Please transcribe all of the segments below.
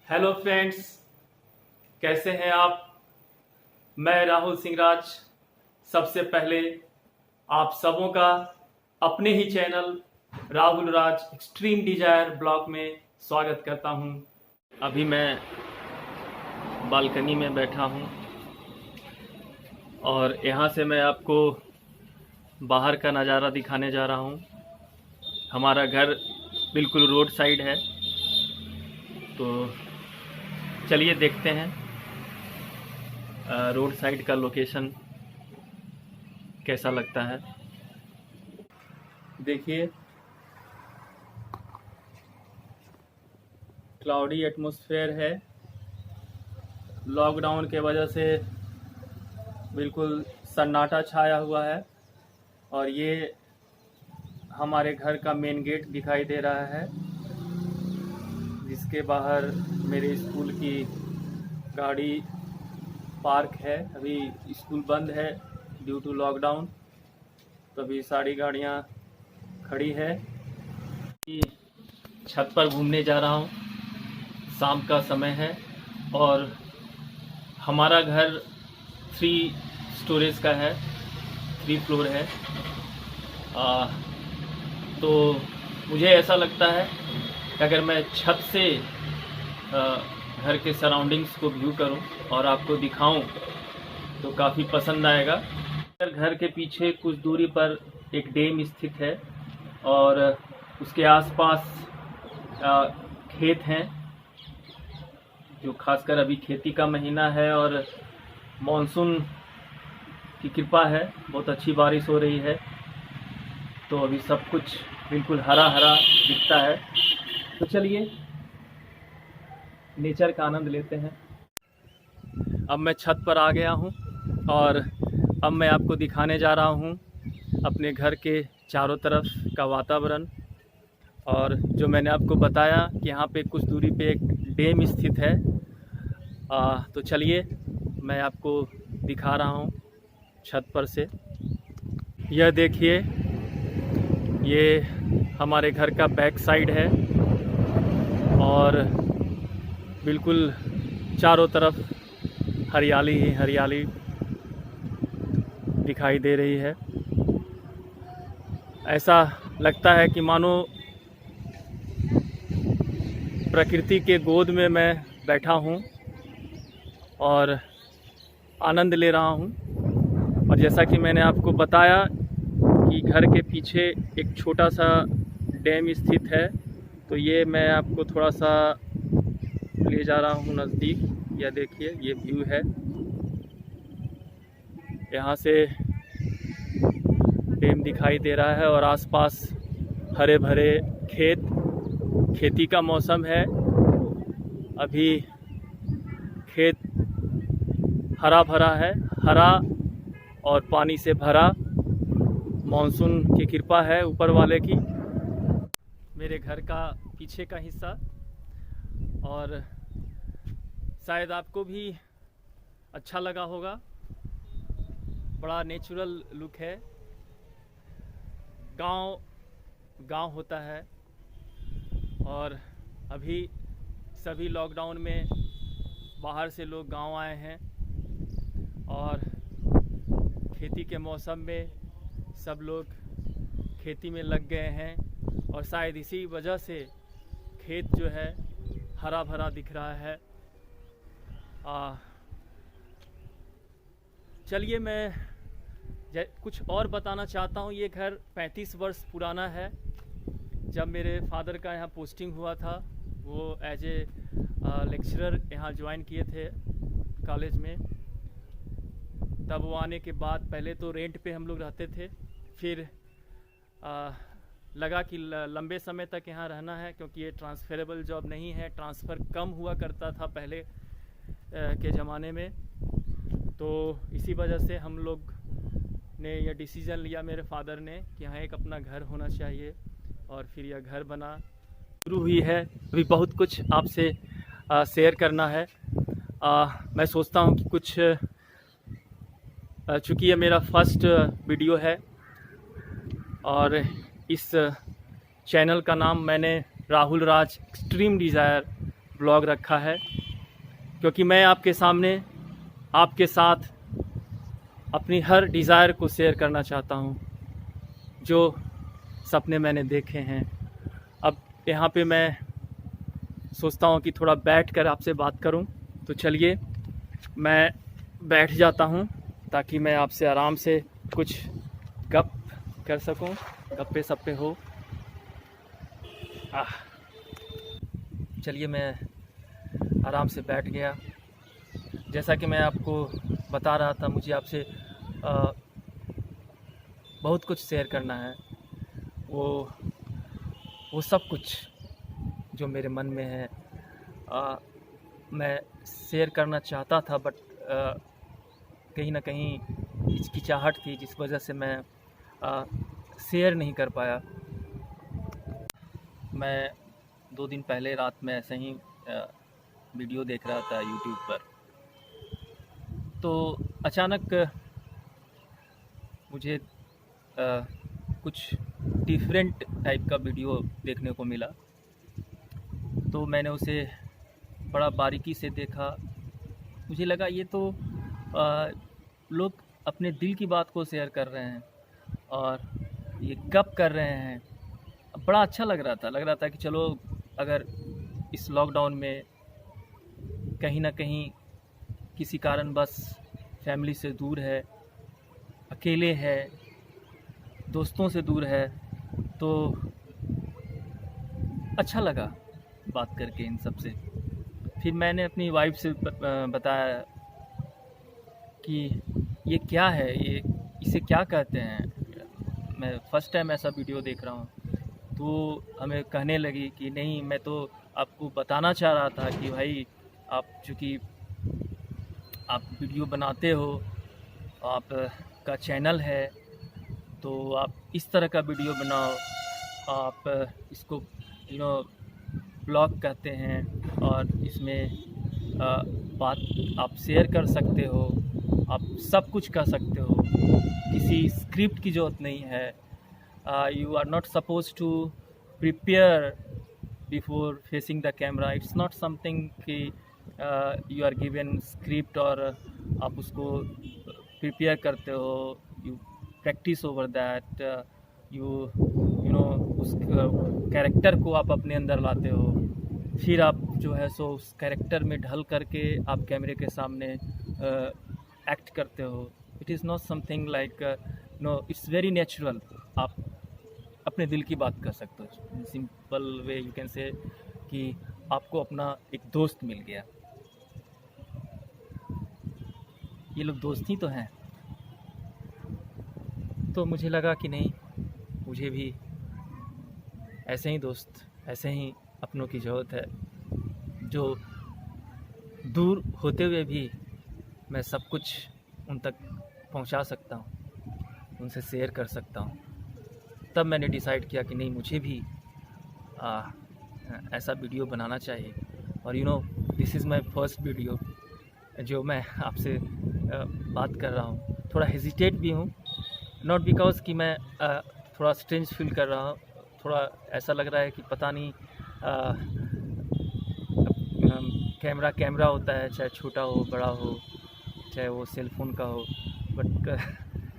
Hello friends, कैसे हैं आप। मैं राहुल सिंह राज सबसे पहले आप सबों का अपने ही channel Rahul Raj extreme Dzire blog में स्वागत करता हूं। अभी मैं बालकनी में बैठा हूं और यहां से मैं आपको बाहर का नज़ारा दिखाने जा रहा हूं। हमारा घर बिल्कुल रोड साइड है, तो चलिए देखते हैं रोड साइड का लोकेशन कैसा लगता है। देखिए, क्लाउडी एटमॉस्फेयर है। लॉकडाउन के वजह से बिल्कुल सन्नाटा छाया हुआ है और ये हमारे घर का मेन गेट दिखाई दे रहा है, जिसके बाहर मेरे स्कूल की गाड़ी पार्क है। अभी स्कूल बंद है ड्यू टू लॉकडाउन, तो अभी सारी गाड़ियाँ खड़ी है। छत पर घूमने जा रहा हूँ, शाम का समय है और हमारा घर 3 स्टोरेज का है, 3 फ्लोर है। तो मुझे ऐसा लगता है कि अगर मैं छत से घर के सराउंडिंग्स को व्यू करूं और आपको दिखाऊं तो काफ़ी पसंद आएगा। घर के पीछे कुछ दूरी पर एक डैम स्थित है और उसके आसपास खेत हैं, जो खासकर अभी खेती का महीना है और मॉनसून की कृपा है, बहुत अच्छी बारिश हो रही है, तो अभी सब कुछ बिल्कुल हरा हरा दिखता है। तो चलिए नेचर का आनंद लेते हैं। अब मैं छत पर आ गया हूँ और अब मैं आपको दिखाने जा रहा हूँ अपने घर के चारों तरफ का वातावरण। और जो मैंने आपको बताया कि यहाँ पे कुछ दूरी पे एक डैम स्थित है, तो चलिए मैं आपको दिखा रहा हूँ छत पर से। यह देखिए, ये हमारे घर का बैक साइड है और बिल्कुल चारों तरफ हरियाली ही हरियाली दिखाई दे रही है। ऐसा लगता है कि मानो प्रकृति के गोद में मैं बैठा हूँ और आनंद ले रहा हूँ। और जैसा कि मैंने आपको बताया कि घर के पीछे एक छोटा सा डैम स्थित है, तो ये मैं आपको थोड़ा सा ले जा रहा हूँ नज़दीक। यह देखिए, ये व्यू है, यहाँ से डैम दिखाई दे रहा है और आसपास हरे भरे खेत। खेती का मौसम है, अभी खेत हरा भरा है, हरा और पानी से भरा। मॉनसून की कृपा है ऊपर वाले की। मेरे घर का पीछे का हिस्सा, और शायद आपको भी अच्छा लगा होगा। बड़ा नेचुरल लुक है, गांव होता है। और अभी सभी लॉकडाउन में बाहर से लोग गांव आए हैं और खेती के मौसम में सब लोग खेती में लग गए हैं और शायद इसी वजह से खेत जो है हरा भरा दिख रहा है। चलिए मैं कुछ और बताना चाहता हूँ। ये घर 35 वर्ष पुराना है। जब मेरे फादर का यहाँ पोस्टिंग हुआ था, वो एज ए लेक्चरर यहाँ ज्वाइन किए थे कॉलेज में। तब वो आने के बाद पहले तो रेंट पे हम लोग रहते थे, फिर लगा कि लंबे समय तक यहाँ रहना है, क्योंकि ये ट्रांसफरेबल जॉब नहीं है। ट्रांसफ़र कम हुआ करता था पहले के ज़माने में, तो इसी वजह से हम लोग ने यह डिसीज़न लिया, मेरे फादर ने, कि यहाँ एक अपना घर होना चाहिए। और फिर यह घर बना शुरू हुई है। अभी बहुत कुछ आपसे शेयर करना है। मैं सोचता हूँ कि कुछ, चूँकि ये मेरा फर्स्ट वीडियो है और इस चैनल का नाम मैंने Rahul Raj extreme desire blog रखा है, क्योंकि मैं आपके सामने आपके साथ अपनी हर डिज़ायर को शेयर करना चाहता हूँ, जो सपने मैंने देखे हैं। अब यहाँ पे मैं सोचता हूँ कि थोड़ा बैठ कर आपसे बात करूँ, तो चलिए मैं बैठ जाता हूँ ताकि मैं आपसे आराम से कुछ गप कर सकूँ, गप्पे सप्पे हो। चलिए मैं आराम से बैठ गया। जैसा कि मैं आपको बता रहा था, मुझे आपसे बहुत कुछ शेयर करना है। वो सब कुछ जो मेरे मन में है मैं शेयर करना चाहता था, बट कहीं ना कहीं हिचकिचाहट थी, जिस वजह से मैं शेयर नहीं कर पाया। मैं 2 दिन पहले रात में ऐसे ही वीडियो देख रहा था यूट्यूब पर, तो अचानक मुझे कुछ डिफरेंट टाइप का वीडियो देखने को मिला। तो मैंने उसे बड़ा बारीकी से देखा। मुझे लगा ये तो लोग अपने दिल की बात को शेयर कर रहे हैं और ये गप कर रहे हैं। बड़ा अच्छा लग रहा था कि चलो, अगर इस लॉकडाउन में कहीं ना कहीं किसी कारणवश फैमिली से दूर है, अकेले है, दोस्तों से दूर है, तो अच्छा लगा बात करके इन सब से। फिर मैंने अपनी वाइफ से बताया कि ये क्या है, ये इसे क्या कहते हैं, मैं फ़र्स्ट टाइम ऐसा वीडियो देख रहा हूँ। तो हमें कहने लगी कि नहीं, मैं तो आपको बताना चाह रहा था कि भाई, आप चूँकि आप वीडियो बनाते हो, आप का चैनल है, तो आप इस तरह का वीडियो बनाओ। आप इसको ब्लॉग कहते हैं, और इसमें बात आप शेयर कर सकते हो, आप सब कुछ कर सकते हो, किसी स्क्रिप्ट की ज़रूरत नहीं है। You are not suppose to prepare before facing the camera. It's not something कि यू आर गिवन स्क्रिप्ट और आप उसको प्रिपेयर करते हो, you practice over that, you know उस कैरेक्टर को आप अपने अंदर लाते हो, फिर आप जो है सो उस कैरेक्टर में ढल करके आप कैमरे के सामने एक्ट करते हो। It is not something like it's very natural. आप अपने दिल की बात कर सकते हो। Simple way you can say कि आपको अपना एक दोस्त मिल गया। ये लोग दोस्त ही तो हैं। तो मुझे लगा कि नहीं, मुझे भी ऐसे ही दोस्त, ऐसे ही अपनों की ज़रूरत है, जो दूर होते हुए भी मैं सब कुछ उन तक पहुंचा सकता हूं, उनसे शेयर कर सकता हूं। तब मैंने डिसाइड किया कि नहीं, मुझे भी ऐसा वीडियो बनाना चाहिए। और this is my first video जो मैं आपसे बात कर रहा हूँ। थोड़ा हेजिटेट भी हूँ, नॉट बिकॉज कि मैं थोड़ा स्ट्रेंज फील कर रहा हूँ। थोड़ा ऐसा लग रहा है कि पता नहीं, कैमरा होता है, चाहे छोटा हो बड़ा हो, चाहे वो सेल फोन का हो, बट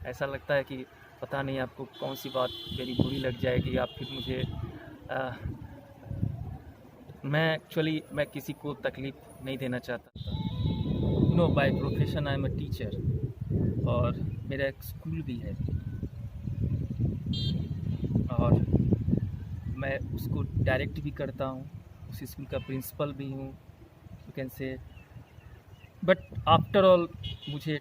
ऐसा लगता है कि पता नहीं आपको कौन सी बात मेरी बुरी लग जाएगी, या फिर मुझे मैं किसी को तकलीफ़ नहीं देना चाहता था। By profession I am a teacher, और मेरा एक स्कूल भी है, और मैं उसको डायरेक्ट भी करता हूँ, उस स्कूल का प्रिंसिपल भी हूँ, you can say. But after all मुझे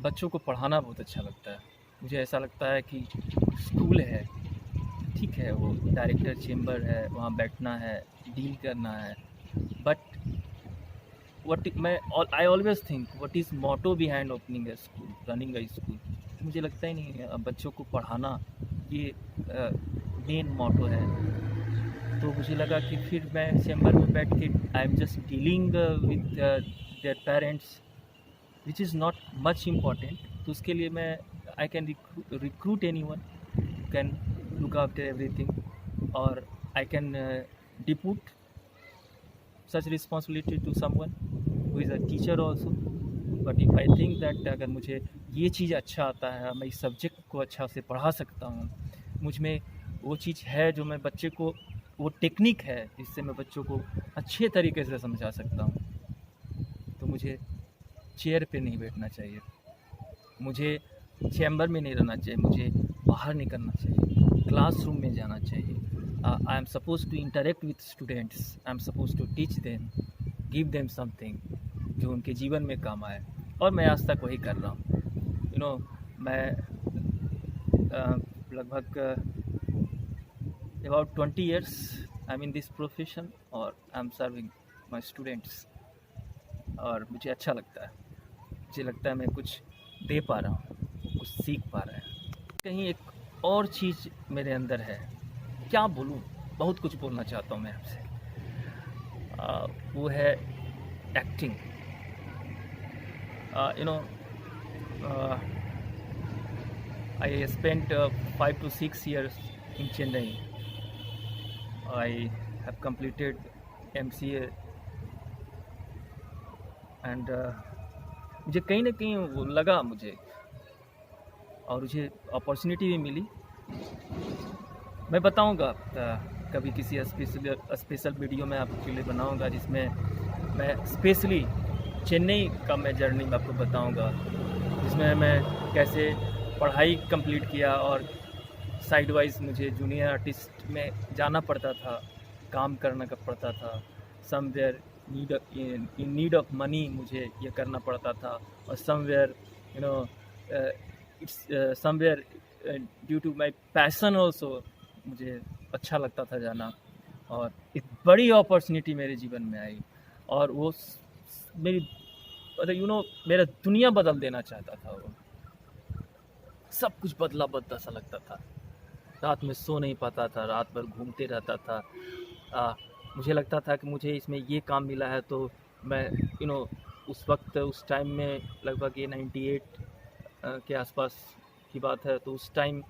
बच्चों को पढ़ाना बहुत अच्छा लगता है। मुझे ऐसा लगता है कि स्कूल है, ठीक है, वो डायरेक्टर चेम्बर है, वहाँ बैठना है, डील करना है, but I always think what is motto behind opening a school, running a school. मुझे लगता ही नहीं है बच्चों को पढ़ाना ये मेन मोटो है। तो मुझे लगा कि फिर मैं चैम्बर में बैठ के I am just dealing with their parents, which is not much important. तो उसके लिए मैं I can recruit anyone who can look after everything, और I can depute such responsibility to someone who is a teacher also. But if I think that अगर मुझे ये चीज़ अच्छा आता है, मैं इस सब्जेक्ट को अच्छा से पढ़ा सकता हूँ, मुझ में वो चीज़ है जो मैं बच्चे को, वो टेक्निक है जिससे मैं बच्चों को अच्छे तरीके से समझा सकता हूँ, तो मुझे चेयर पे नहीं बैठना चाहिए, मुझे चैम्बर में नहीं रहना चाहिए, मुझे बाहर निकलना चाहिए, क्लासरूम में जाना चाहिए. I am suppose to interact with students, I am suppose to teach them, give them something जो उनके जीवन में काम आए. और मैं आज तक वही कर रहा हूँ. मैं लगभग about 20 years I'm in this profession और I'm serving my students, और मुझे अच्छा लगता है. मुझे लगता है मैं कुछ दे पा रहा हूँ, कुछ सीख पा रहा है. कहीं एक और चीज़ मेरे अंदर है, क्या बोलूँ, बहुत कुछ बोलना चाहता हूँ मैं आपसे. वो है acting. I spent 5 to 6 years in Chennai. I have completed MCA and मुझे कहीं ना कहीं वो लगा मुझे, और मुझे अपॉर्चुनिटी भी मिली. मैं बताऊंगा कभी किसी स्पेशल वीडियो में आपके लिए बनाऊंगा, जिसमें मैं स्पेशली चेन्नई का मैं जर्नी में आपको बताऊंगा, जिसमें मैं कैसे पढ़ाई कंप्लीट किया और साइड वाइज मुझे जूनियर आर्टिस्ट में जाना पड़ता था, काम करना पड़ता था. Somewhere in need of money मुझे ये करना पड़ता था, और somewhere somewhere due to my passion also मुझे अच्छा लगता था जाना. और एक बड़ी अपॉर्चुनिटी मेरे जीवन में आई, और वो मेरी मेरा दुनिया बदल देना चाहता था. वो सब कुछ बदला बदला सा लगता था. रात में सो नहीं पाता था, रात भर घूमते रहता था. मुझे लगता था कि मुझे इसमें ये काम मिला है, तो मैं उस वक्त, उस टाइम में लगभग ये 98 के आसपास की बात है, तो उस टाइम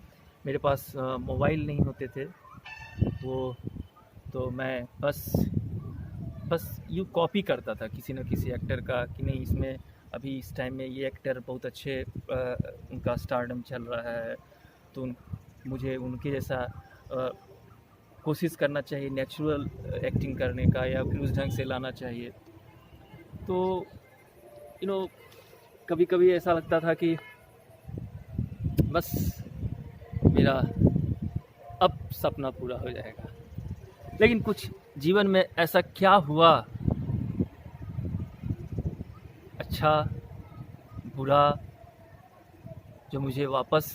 मेरे पास मोबाइल नहीं होते थे. तो मैं बस यूँ कॉपी करता था किसी न किसी एक्टर का, कि नहीं इसमें अभी इस टाइम में ये एक्टर बहुत अच्छे उनका स्टारडम चल रहा है, तो मुझे उनके जैसा कोशिश करना चाहिए, नेचुरल एक्टिंग करने का, या फिर उस ढंग से लाना चाहिए. तो कभी कभी ऐसा लगता था कि बस मेरा अब सपना पूरा हो जाएगा. लेकिन कुछ जीवन में ऐसा क्या हुआ, अच्छा बुरा, जो मुझे वापस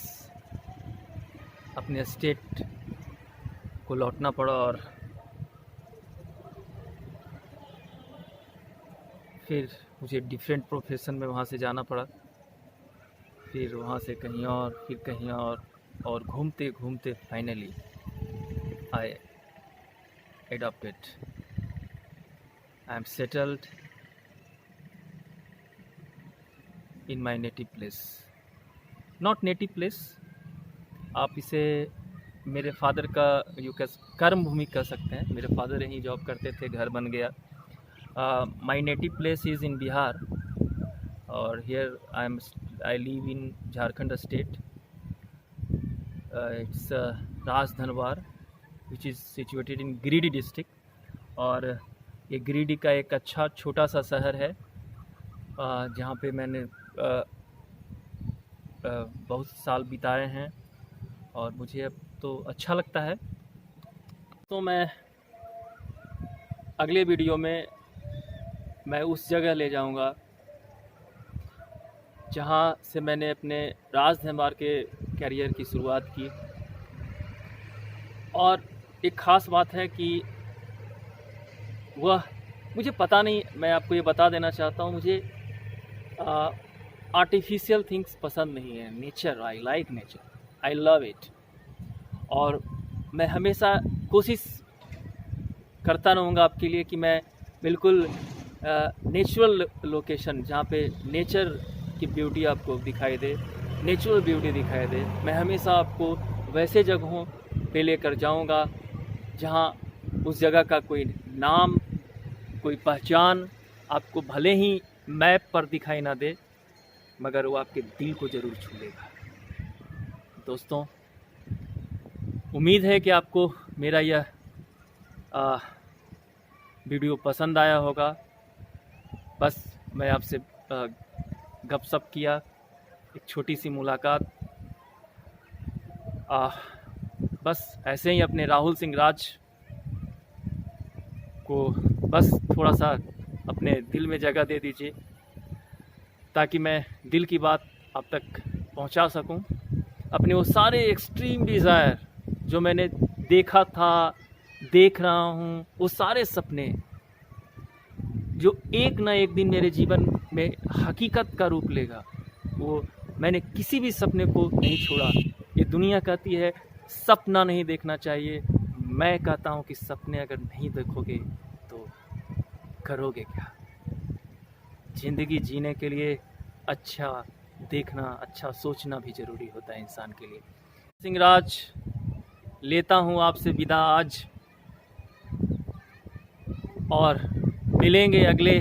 अपने स्टेट को लौटना पड़ा, और फिर मुझे डिफरेंट प्रोफेशन में वहाँ से जाना पड़ा. फिर वहाँ से कहीं और, फिर कहीं और घूमते घूमते finally I adopted. I am settled in my native place. Not native place, आप इसे मेरे फादर का कर्म भूमि कह सकते हैं. मेरे फादर यहीं जॉब करते थे, घर बन गया. My native place is in Bihar, और here I live in Jharkhand state. It's Rajdhanwar, which is situated in Giridih district. और ये गिरिडीह का एक अच्छा छोटा सा शहर है, जहाँ पे मैंने बहुत साल बिताए हैं, और मुझे अब तो अच्छा लगता है. तो मैं अगले वीडियो में मैं उस जगह ले जाऊंगा जहाँ से मैंने अपने राजधनवार के कैरियर की शुरुआत की. और एक ख़ास बात है कि वह मुझे पता नहीं, मैं आपको ये बता देना चाहता हूँ, मुझे आर्टिफिशियल थिंग्स पसंद नहीं है. Nature, I like nature, I love it. और मैं हमेशा कोशिश करता रहूँगा आपके लिए कि मैं बिल्कुल नेचुरल लोकेशन, जहाँ पे नेचर की ब्यूटी आपको दिखाई दे, नेचुरल ब्यूटी दिखाई दे, मैं हमेशा आपको वैसे जगहों पे लेकर जाऊँगा जहाँ उस जगह का कोई नाम, कोई पहचान आपको भले ही मैप पर दिखाई ना दे, मगर वो आपके दिल को ज़रूर छू लेगा। दोस्तों, उम्मीद है कि आपको मेरा यह वीडियो पसंद आया होगा। बस मैं आपसे गपशप किया, एक छोटी सी मुलाकात। बस ऐसे ही अपने राहुल सिंह राज को बस थोड़ा सा अपने दिल में जगह दे दीजिए, ताकि मैं दिल की बात आप तक पहुंचा सकूं। अपने वो सारे एक्सट्रीम डिज़ायर जो मैंने देखा था, देख रहा हूं, वो सारे सपने जो एक ना एक दिन मेरे जीवन में हकीकत का रूप लेगा, वो मैंने किसी भी सपने को नहीं छोड़ा। ये दुनिया कहती है सपना नहीं देखना चाहिए, मैं कहता हूँ कि सपने अगर नहीं देखोगे तो करोगे क्या। ज़िंदगी जीने के लिए अच्छा देखना, अच्छा सोचना भी ज़रूरी होता है इंसान के लिए। सिंह राज लेता हूँ आपसे विदा आज, और मिलेंगे अगले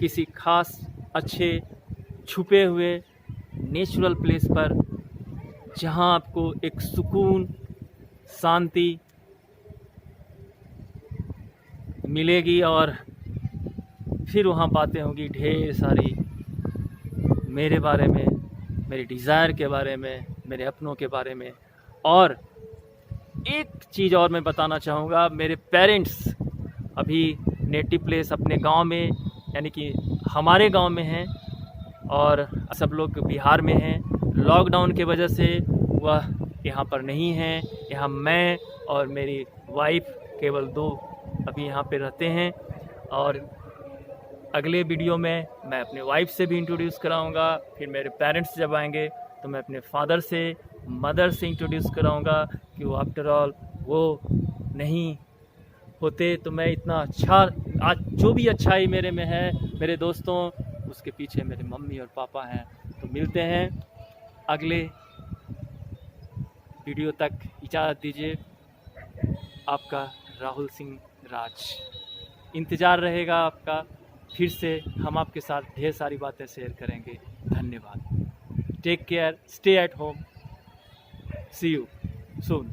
किसी खास अच्छे छुपे हुए नेचुरल प्लेस पर, जहाँ आपको एक सुकून, शांति मिलेगी, और फिर वहाँ बातें होंगी ढेर सारी मेरे बारे में, मेरे डिज़ायर के बारे में, मेरे अपनों के बारे में। और एक चीज़ और मैं बताना चाहूँगा, मेरे पेरेंट्स अभी नेटिव प्लेस अपने गांव में, यानी कि हमारे गांव में हैं, और सब लोग बिहार में हैं। लॉकडाउन के वजह से वह यहाँ पर नहीं हैं। यहाँ मैं और मेरी वाइफ केवल 2 अभी यहाँ पे रहते हैं। और अगले वीडियो में मैं अपने वाइफ से भी इंट्रोड्यूस कराऊंगा। फिर मेरे पेरेंट्स जब आएंगे तो मैं अपने फादर से, मदर से इंट्रोड्यूस कराऊंगा कि वो आफ्टर ऑल वो नहीं होते तो मैं इतना अच्छा, आज जो भी अच्छाई मेरे में है, मेरे दोस्तों, उसके पीछे मेरे मम्मी और पापा हैं। तो मिलते हैं अगले वीडियो तक, इजाज़त दीजिए। आपका राहुल सिंह राज, इंतज़ार रहेगा आपका। फिर से हम आपके साथ ढेर सारी बातें शेयर करेंगे। धन्यवाद। Take care, stay at home, see you soon.